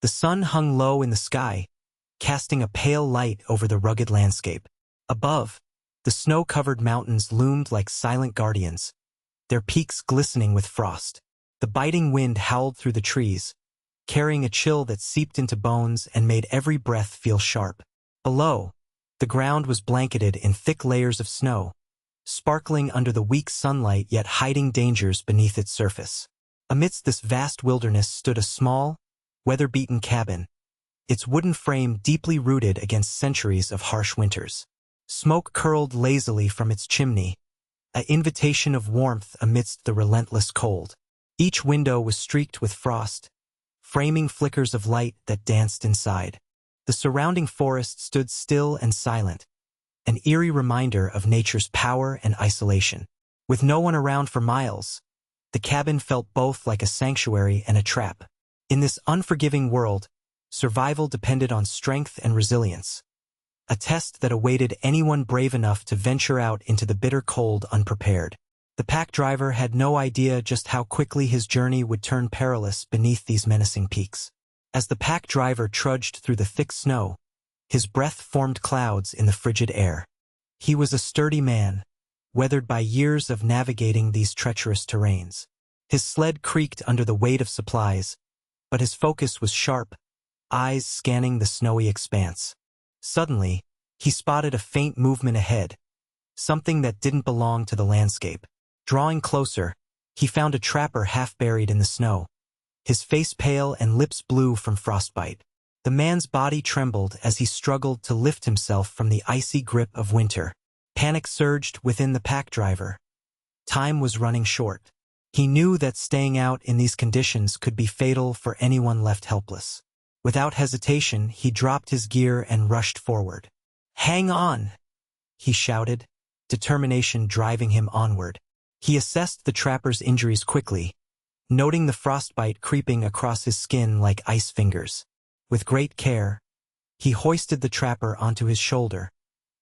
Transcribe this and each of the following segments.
The sun hung low in the sky, casting a pale light over the rugged landscape. Above, the snow-covered mountains loomed like silent guardians, their peaks glistening with frost. The biting wind howled through the trees, carrying a chill that seeped into bones and made every breath feel sharp. Below, the ground was blanketed in thick layers of snow, sparkling under the weak sunlight yet hiding dangers beneath its surface. Amidst this vast wilderness stood a small, weather-beaten cabin, its wooden frame deeply rooted against centuries of harsh winters. Smoke curled lazily from its chimney, an invitation of warmth amidst the relentless cold. Each window was streaked with frost, framing flickers of light that danced inside. The surrounding forest stood still and silent, an eerie reminder of nature's power and isolation. With no one around for miles, the cabin felt both like a sanctuary and a trap. In this unforgiving world, survival depended on strength and resilience, a test that awaited anyone brave enough to venture out into the bitter cold unprepared. The pack driver had no idea just how quickly his journey would turn perilous beneath these menacing peaks. As the pack driver trudged through the thick snow, his breath formed clouds in the frigid air. He was a sturdy man, weathered by years of navigating these treacherous terrains. His sled creaked under the weight of supplies, but his focus was sharp, eyes scanning the snowy expanse. Suddenly, he spotted a faint movement ahead, something that didn't belong to the landscape. Drawing closer, he found a trapper half buried in the snow, his face pale and lips blue from frostbite. The man's body trembled as he struggled to lift himself from the icy grip of winter. Panic surged within the pack driver. Time was running short. He knew that staying out in these conditions could be fatal for anyone left helpless. Without hesitation, he dropped his gear and rushed forward. "Hang on!" he shouted, determination driving him onward. He assessed the trapper's injuries quickly, noting the frostbite creeping across his skin like ice fingers. With great care, he hoisted the trapper onto his shoulder,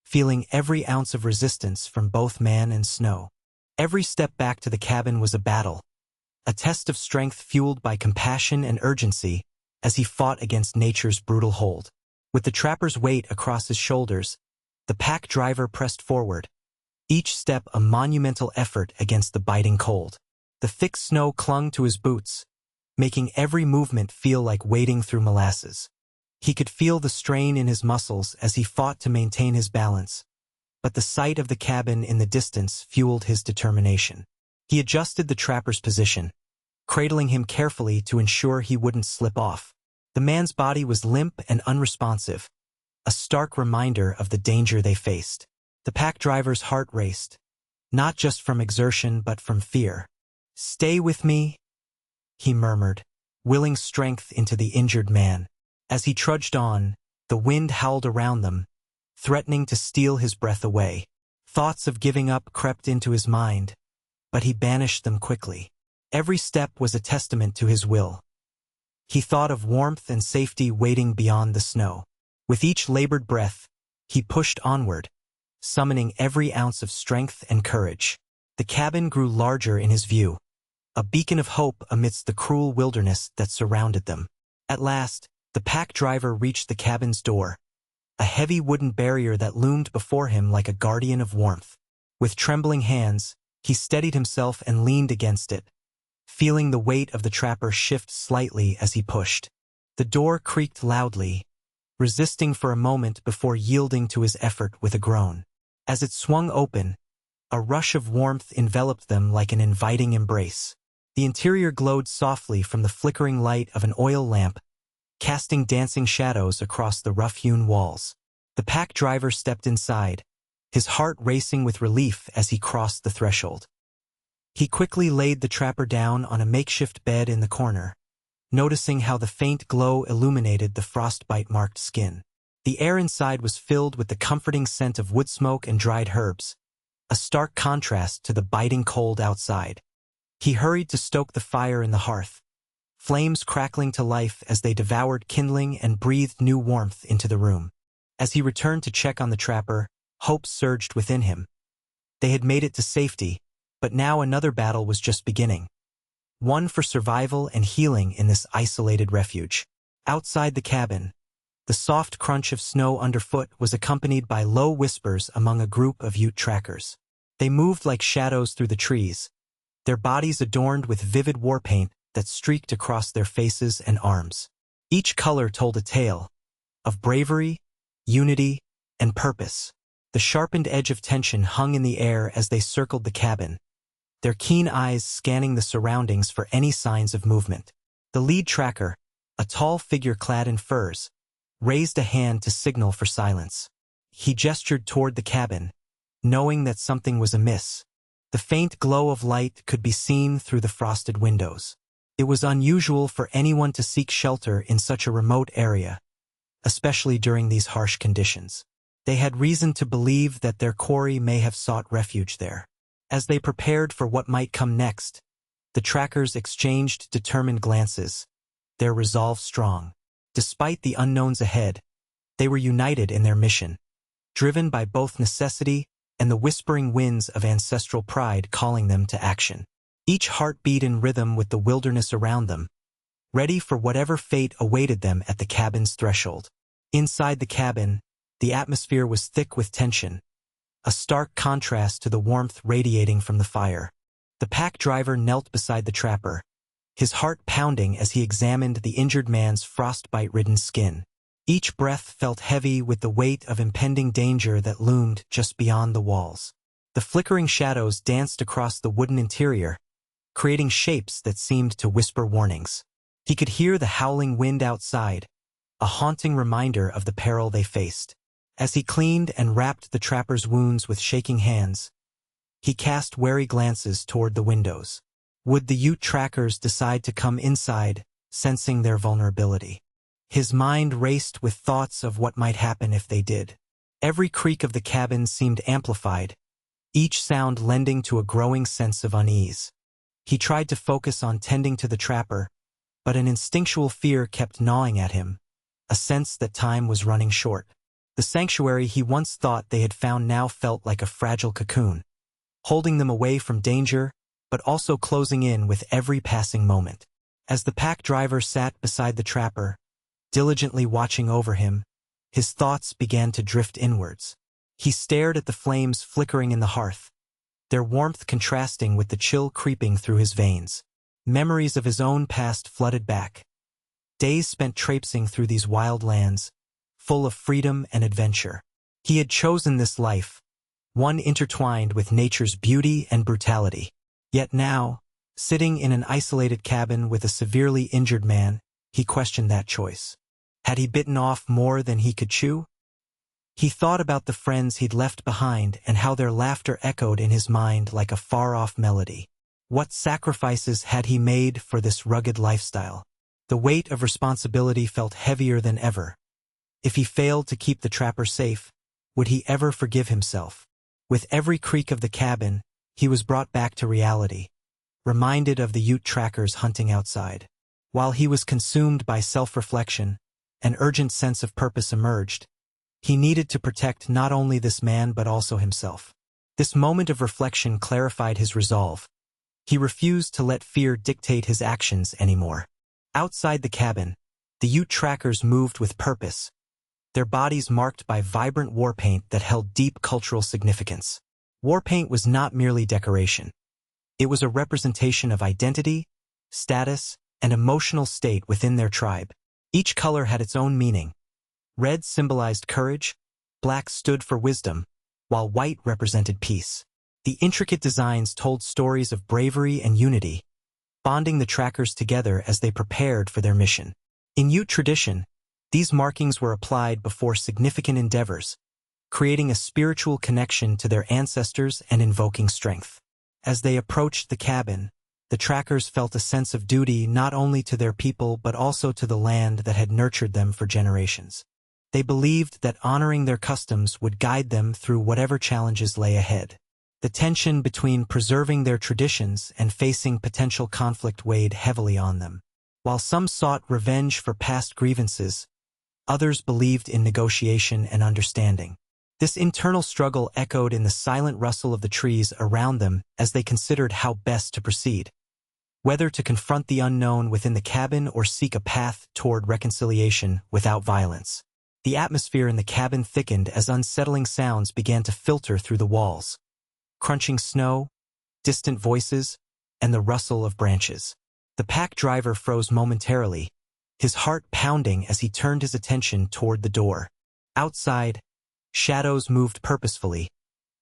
feeling every ounce of resistance from both man and snow. Every step back to the cabin was a battle, a test of strength fueled by compassion and urgency as he fought against nature's brutal hold. With the trapper's weight across his shoulders, the pack driver pressed forward, each step a monumental effort against the biting cold. The thick snow clung to his boots, making every movement feel like wading through molasses. He could feel the strain in his muscles as he fought to maintain his balance, but the sight of the cabin in the distance fueled his determination. He adjusted the trapper's position, cradling him carefully to ensure he wouldn't slip off. The man's body was limp and unresponsive, a stark reminder of the danger they faced. The pack driver's heart raced, not just from exertion but from fear. "Stay with me," he murmured, willing strength into the injured man. As he trudged on, the wind howled around them, threatening to steal his breath away. Thoughts of giving up crept into his mind, but he banished them quickly. Every step was a testament to his will. He thought of warmth and safety waiting beyond the snow. With each labored breath, he pushed onward, summoning every ounce of strength and courage. The cabin grew larger in his view, a beacon of hope amidst the cruel wilderness that surrounded them. At last, the pack driver reached the cabin's door, a heavy wooden barrier that loomed before him like a guardian of warmth. With trembling hands, he steadied himself and leaned against it, feeling the weight of the trapper shift slightly as he pushed. The door creaked loudly, resisting for a moment before yielding to his effort with a groan. As it swung open, a rush of warmth enveloped them like an inviting embrace. The interior glowed softly from the flickering light of an oil lamp, casting dancing shadows across the rough-hewn walls. The pack driver stepped inside, his heart racing with relief as he crossed the threshold. He quickly laid the trapper down on a makeshift bed in the corner, noticing how the faint glow illuminated the frostbite-marked skin. The air inside was filled with the comforting scent of wood smoke and dried herbs, a stark contrast to the biting cold outside. He hurried to stoke the fire in the hearth, flames crackling to life as they devoured kindling and breathed new warmth into the room. As he returned to check on the trapper, hope surged within him. They had made it to safety, but now another battle was just beginning. One for survival and healing in this isolated refuge. Outside the cabin, the soft crunch of snow underfoot was accompanied by low whispers among a group of Ute trackers. They moved like shadows through the trees, their bodies adorned with vivid war paint that streaked across their faces and arms. Each color told a tale of bravery, unity, and purpose. The sharpened edge of tension hung in the air as they circled the cabin, their keen eyes scanning the surroundings for any signs of movement. The lead tracker, a tall figure clad in furs, raised a hand to signal for silence. He gestured toward the cabin, knowing that something was amiss. The faint glow of light could be seen through the frosted windows. It was unusual for anyone to seek shelter in such a remote area, especially during these harsh conditions. They had reason to believe that their quarry may have sought refuge there. As they prepared for what might come next, the trackers exchanged determined glances, their resolve strong. Despite the unknowns ahead, they were united in their mission, driven by both necessity and the whispering winds of ancestral pride calling them to action. Each heart beat in rhythm with the wilderness around them, ready for whatever fate awaited them at the cabin's threshold. Inside the cabin, the atmosphere was thick with tension, a stark contrast to the warmth radiating from the fire. The pack driver knelt beside the trapper, his heart pounding as he examined the injured man's frostbite-ridden skin. Each breath felt heavy with the weight of impending danger that loomed just beyond the walls. The flickering shadows danced across the wooden interior, creating shapes that seemed to whisper warnings. He could hear the howling wind outside, a haunting reminder of the peril they faced. As he cleaned and wrapped the trapper's wounds with shaking hands, he cast wary glances toward the windows. Would the Ute trackers decide to come inside, sensing their vulnerability? His mind raced with thoughts of what might happen if they did. Every creak of the cabin seemed amplified, each sound lending to a growing sense of unease. He tried to focus on tending to the trapper, but an instinctual fear kept gnawing at him, a sense that time was running short. The sanctuary he once thought they had found now felt like a fragile cocoon, holding them away from danger, but also closing in with every passing moment. As the pack driver sat beside the trapper, diligently watching over him, his thoughts began to drift inwards. He stared at the flames flickering in the hearth, their warmth contrasting with the chill creeping through his veins. Memories of his own past flooded back. Days spent traipsing through these wild lands, full of freedom and adventure. He had chosen this life, one intertwined with nature's beauty and brutality. Yet now, sitting in an isolated cabin with a severely injured man, he questioned that choice. Had he bitten off more than he could chew? He thought about the friends he'd left behind and how their laughter echoed in his mind like a far-off melody. What sacrifices had he made for this rugged lifestyle? The weight of responsibility felt heavier than ever. If he failed to keep the trapper safe, would he ever forgive himself? With every creak of the cabin, he was brought back to reality, reminded of the Ute trackers hunting outside. While he was consumed by self-reflection, an urgent sense of purpose emerged. He needed to protect not only this man but also himself. This moment of reflection clarified his resolve. He refused to let fear dictate his actions anymore. Outside the cabin, the Ute trackers moved with purpose, their bodies marked by vibrant war paint that held deep cultural significance. War paint was not merely decoration. It was a representation of identity, status, and emotional state within their tribe. Each color had its own meaning. Red symbolized courage, black stood for wisdom, while white represented peace. The intricate designs told stories of bravery and unity, bonding the trackers together as they prepared for their mission. In Ute tradition, these markings were applied before significant endeavors, creating a spiritual connection to their ancestors and invoking strength. As they approached the cabin, the trackers felt a sense of duty not only to their people but also to the land that had nurtured them for generations. They believed that honoring their customs would guide them through whatever challenges lay ahead. The tension between preserving their traditions and facing potential conflict weighed heavily on them. While some sought revenge for past grievances, others believed in negotiation and understanding. This internal struggle echoed in the silent rustle of the trees around them as they considered how best to proceed. whether to confront the unknown within the cabin or seek a path toward reconciliation without violence. The atmosphere in the cabin thickened as unsettling sounds began to filter through the walls. Crunching snow, distant voices, and the rustle of branches. The pack driver froze momentarily, his heart pounding as he turned his attention toward the door. Outside, shadows moved purposefully,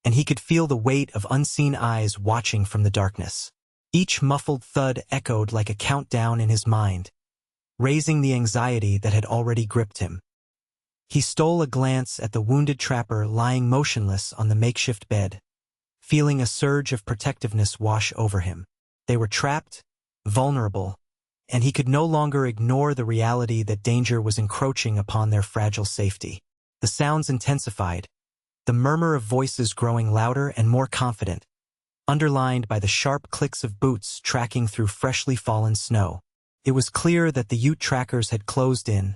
and he could feel the weight of unseen eyes watching from the darkness. Each muffled thud echoed like a countdown in his mind, raising the anxiety that had already gripped him. He stole a glance at the wounded trapper lying motionless on the makeshift bed, feeling a surge of protectiveness wash over him. They were trapped, vulnerable, and he could no longer ignore the reality that danger was encroaching upon their fragile safety. The sounds intensified, the murmur of voices growing louder and more confident, underlined by the sharp clicks of boots tracking through freshly fallen snow. It was clear that the Ute trackers had closed in,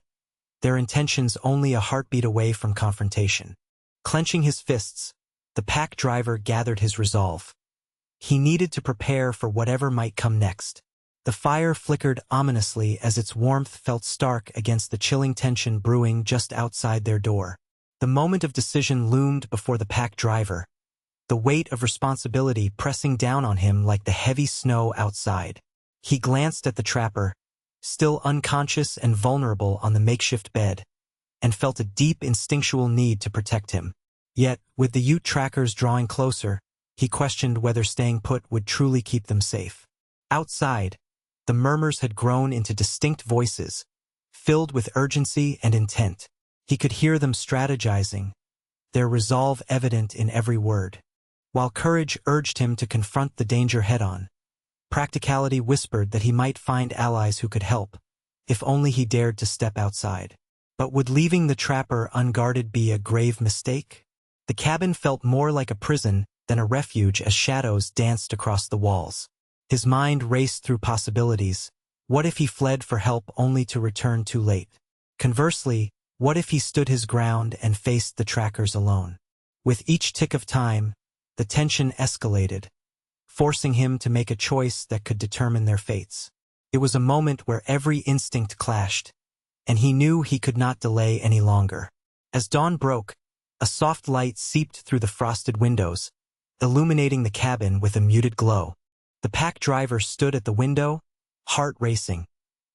their intentions only a heartbeat away from confrontation. Clenching his fists, the pack driver gathered his resolve. He needed to prepare for whatever might come next. The fire flickered ominously as its warmth felt stark against the chilling tension brewing just outside their door. The moment of decision loomed before the pack driver, the weight of responsibility pressing down on him like the heavy snow outside. He glanced at the trapper, still unconscious and vulnerable on the makeshift bed, and felt a deep instinctual need to protect him. Yet, with the Ute trackers drawing closer, he questioned whether staying put would truly keep them safe. Outside, the murmurs had grown into distinct voices, filled with urgency and intent. He could hear them strategizing, their resolve evident in every word. While courage urged him to confront the danger head-on, practicality whispered that he might find allies who could help, if only he dared to step outside. But would leaving the trapper unguarded be a grave mistake? The cabin felt more like a prison than a refuge as shadows danced across the walls. His mind raced through possibilities. What if he fled for help only to return too late? Conversely, what if he stood his ground and faced the trackers alone? With each tick of time, the tension escalated, forcing him to make a choice that could determine their fates. It was a moment where every instinct clashed, and he knew he could not delay any longer. As dawn broke, a soft light seeped through the frosted windows, illuminating the cabin with a muted glow. The pack driver stood at the window, heart racing,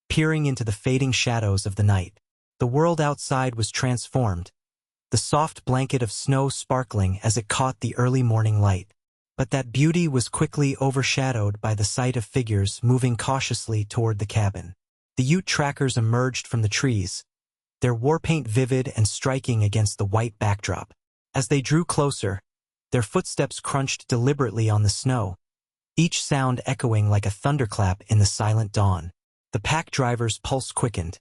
peering into the fading shadows of the night. The world outside was transformed, the soft blanket of snow sparkling as it caught the early morning light. But that beauty was quickly overshadowed by the sight of figures moving cautiously toward the cabin. The Ute trackers emerged from the trees, their warpaint vivid and striking against the white backdrop. As they drew closer, their footsteps crunched deliberately on the snow, each sound echoing like a thunderclap in the silent dawn. The pack driver's pulse quickened.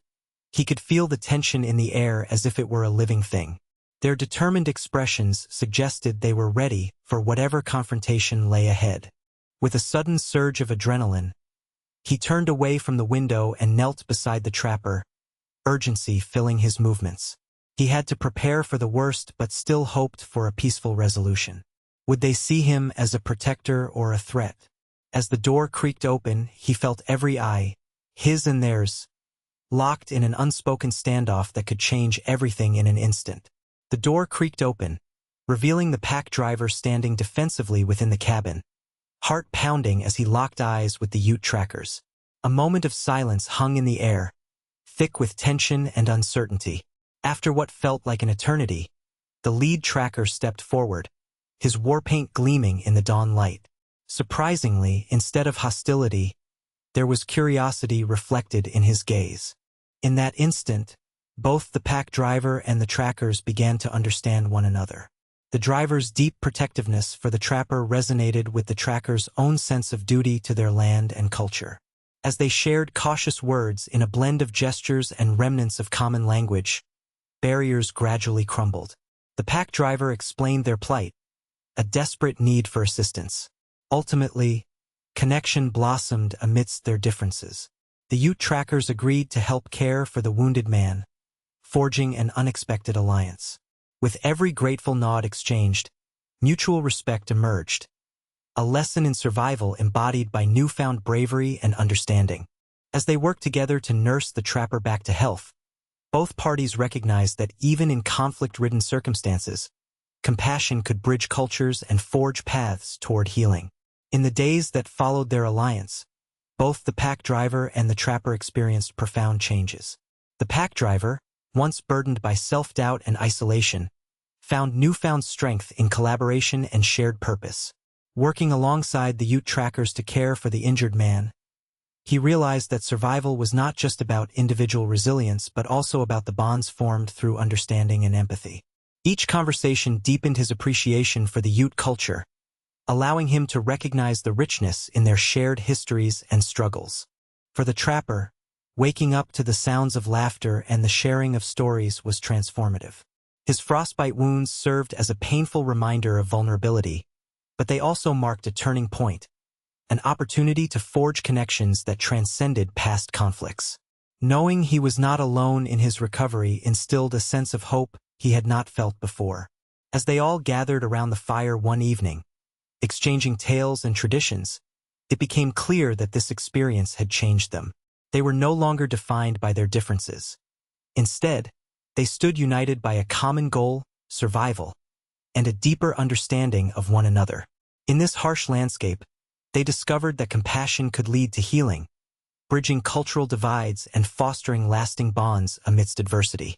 He could feel the tension in the air as if it were a living thing. Their determined expressions suggested they were ready for whatever confrontation lay ahead. With a sudden surge of adrenaline, he turned away from the window and knelt beside the trapper, urgency filling his movements. He had to prepare for the worst but still hoped for a peaceful resolution. Would they see him as a protector or a threat? As the door creaked open, he felt every eye, his and theirs, locked in an unspoken standoff that could change everything in an instant. The door creaked open, revealing the pack driver standing defensively within the cabin, heart pounding as he locked eyes with the Ute trackers. A moment of silence hung in the air, thick with tension and uncertainty. After what felt like an eternity, the lead tracker stepped forward, his warpaint gleaming in the dawn light. Surprisingly, instead of hostility, there was curiosity reflected in his gaze. In that instant, both the pack driver and the trackers began to understand one another. The driver's deep protectiveness for the trapper resonated with the tracker's own sense of duty to their land and culture. As they shared cautious words in a blend of gestures and remnants of common language, barriers gradually crumbled. The pack driver explained their plight, a desperate need for assistance. Ultimately, connection blossomed amidst their differences. The Ute trackers agreed to help care for the wounded man, forging an unexpected alliance. With every grateful nod exchanged, mutual respect emerged, a lesson in survival embodied by newfound bravery and understanding. As they worked together to nurse the trapper back to health, both parties recognized that even in conflict-ridden circumstances, compassion could bridge cultures and forge paths toward healing. In the days that followed their alliance, both the pack driver and the trapper experienced profound changes. The pack driver, once burdened by self-doubt and isolation, found newfound strength in collaboration and shared purpose. Working alongside the Ute trackers to care for the injured man, he realized that survival was not just about individual resilience but also about the bonds formed through understanding and empathy. Each conversation deepened his appreciation for the Ute culture, allowing him to recognize the richness in their shared histories and struggles. For the trapper, waking up to the sounds of laughter and the sharing of stories was transformative. His frostbite wounds served as a painful reminder of vulnerability, but they also marked a turning point, an opportunity to forge connections that transcended past conflicts. Knowing he was not alone in his recovery instilled a sense of hope he had not felt before. As they all gathered around the fire one evening, exchanging tales and traditions, it became clear that this experience had changed them. They were no longer defined by their differences. Instead, they stood united by a common goal, survival, and a deeper understanding of one another. In this harsh landscape, they discovered that compassion could lead to healing, bridging cultural divides and fostering lasting bonds amidst adversity.